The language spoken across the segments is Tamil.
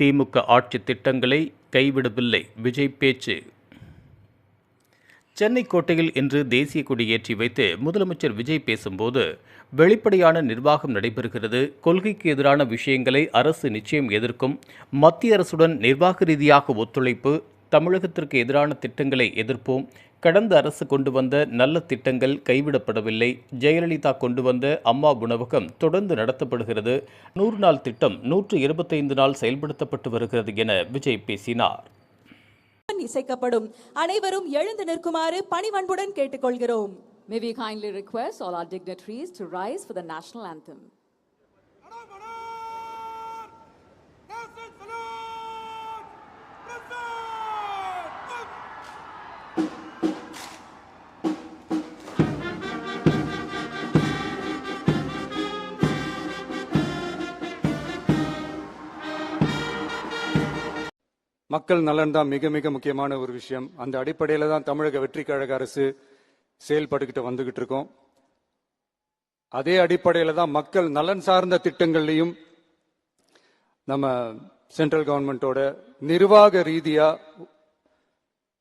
திமுக ஆட்சி திட்டங்களை கைவிடவில்லை விஜய் பேச்சு. சென்னை கோட்டையில் இன்று தேசிய கொடி ஏற்றி வைத்து முதலமைச்சர் விஜய் பேசும்போது, வெளிப்படையான நிர்வாகம் நடைபெறுகிறது, கொள்கைக்கு எதிரான விஷயங்களை அரசு நிச்சயம் எதிர்க்கும், மத்திய அரசுடன் நிர்வாக ரீதியாக ஒத்துழைப்பு, தமிழகத்திற்கு எதிரான திட்டங்களை எதிர்ப்போம், கடந்த அரசு கொண்டு வந்த நல்ல திட்டங்கள் கைவிடப்படவில்லை, ஜெயலலிதா கொண்டு வந்த அம்மா உணவகம் தொடர்ந்து நடத்தப்படுகிறது, 100 நாள் திட்டம் 125 நாள் செயல்படுத்தப்பட்டு வருகிறது என விஜய் பேசினார். இசைக்கப்படும். அனைவரும் எழுந்து நிற்குமாறு பணிவன்புடன் கேட்டுக்கொள்கிறோம். May we kindly request all our dignitaries to rise for the national anthem. மக்கள் நலன் தான் மிக மிக முக்கியமான ஒரு விஷயம். அந்த அடிப்படையில் தான் தமிழக வெற்றி கழக அரசு செயல்பட்டுக்கிட்டு வந்துகிட்டு இருக்கோம். அதே அடிப்படையில் தான் மக்கள் நலன் சார்ந்த திட்டங்கள்லையும் நம்ம சென்ட்ரல் கவர்மெண்டோட நிர்வாக ரீதியா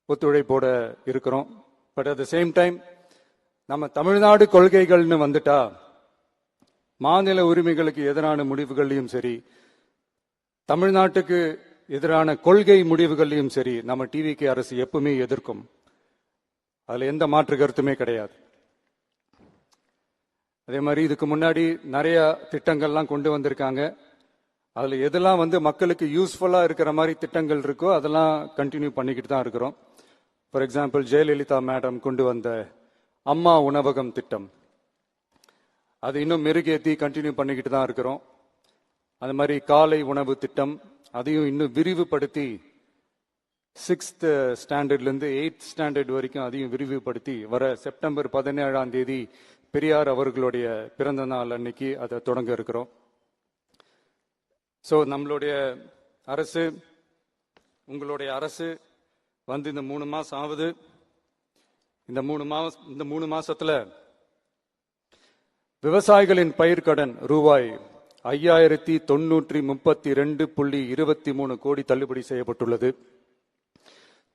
ஒத்துழைப்போட இருக்கிறோம். But at the same time நம்ம தமிழ்நாடு கொள்கைகள்னு வந்துட்டா மாநில உரிமைகளுக்கு எதிரான முடிவுகள்லையும் சரி, தமிழ்நாட்டுக்கு எதிரான கொள்கை முடிவுகளையும் சரி, நம்ம டிவிகே அரசு எப்பவுமே எதிர்க்கும். அதுல எந்த மாற்று கருத்துமே கிடையாது. அதே மாதிரி இதுக்கு முன்னாடி நிறைய திட்டங்கள்லாம் கொண்டு வந்திருக்காங்க. அதுல எதெல்லாம் மக்களுக்கு யூஸ்ஃபுல்லா இருக்கிற மாதிரி திட்டங்கள் இருக்கோ அதெல்லாம் கண்டினியூ பண்ணிக்கிட்டு தான் இருக்கிறோம். ஃபார் எக்ஸாம்பிள், ஜெயலலிதா மேடம் கொண்டு வந்த அம்மா உணவகம் திட்டம், அது இன்னும் மெருகேற்றி கண்டினியூ பண்ணிக்கிட்டு தான் இருக்கிறோம். அது மாதிரி காலை உணவு திட்டம், அதையும் இன்னும் விரிவுபடுத்தி 6th ஸ்டாண்டர்ட்லேருந்து 8th ஸ்டாண்டர்ட் வரைக்கும் அதையும் விரிவுபடுத்தி வர செப்டம்பர் 17ஆம் தேதி பெரியார் அவர்களுடைய பிறந்த நாள் அன்னைக்கு அதை தொடங்க இருக்கிறோம். ஸோ நம்மளுடைய அரசு, உங்களுடைய அரசு இந்த 3 மாசம் ஆகுது. இந்த 3 மாசத்துல விவசாயிகளின் பயிர்க்கடன் ரூபாய் 5932.23 கோடி தள்ளுபடி செய்யப்பட்டுள்ளது.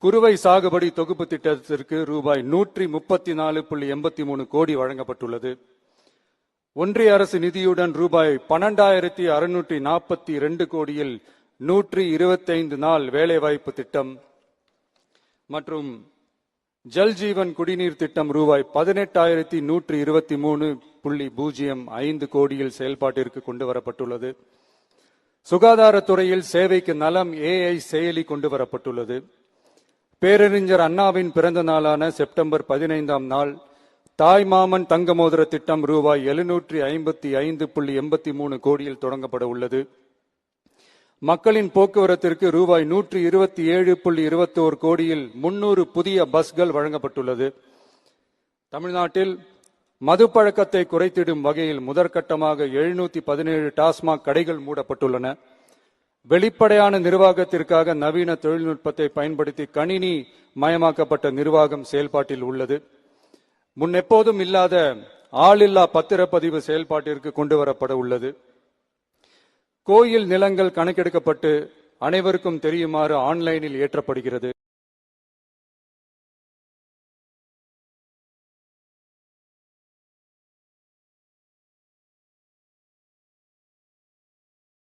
குறுவை சாகுபடி தொகுப்பு திட்டத்திற்கு ரூபாய் 134.83 கோடி வழங்கப்பட்டுள்ளது. ஒன்றிய அரசு நிதியுடன் ரூபாய் 12,642 கோடியில் 125 நாள் வேலைவாய்ப்பு திட்டம் மற்றும் ஜல் ஜீவன் குடிநீர் திட்டம் ரூபாய் 18,123.05 கோடியில் செயல்பாட்டிற்கு கொண்டு வரப்பட்டுள்ளது. சுகாதாரத்துறையில் சேவைக்கு நலம் AI செயலி கொண்டு வரப்பட்டுள்ளது. பேரறிஞர் அண்ணாவின் பிறந்த நாளான செப்டம்பர் 15ஆம் நாள் தாய்மாமன் தங்க மோதிர திட்டம் ரூபாய் 755.83 கோடியில் தொடங்கப்பட உள்ளது. மக்களின் போக்குவரத்திற்கு ரூபாய் 127.21 கோடியில் 300 புதிய பஸ்கள் வழங்கப்பட்டுள்ளது. தமிழ்நாட்டில் மது பழக்கத்தை குறைத்திடும் வகையில் முதற்கட்டமாக 717 டாஸ்மாக் கடைகள் மூடப்பட்டுள்ளன. வெளிப்படையான நிர்வாகத்திற்காக நவீன தொழில்நுட்பத்தை பயன்படுத்தி கணினி மயமாக்கப்பட்ட நிர்வாகம் செயல்பாட்டில் உள்ளது. முன்னெப்போதும் இல்லாத ஆளில்லா பத்திரப்பதிவு செயல்பாட்டிற்கு கொண்டு வரப்பட உள்ளது. கோயில் நிலங்கள் கணக்கெடுக்கப்பட்டு அனைவருக்கும் தெரியுமாறு ஆன்லைனில் ஏற்றப்படுகிறது.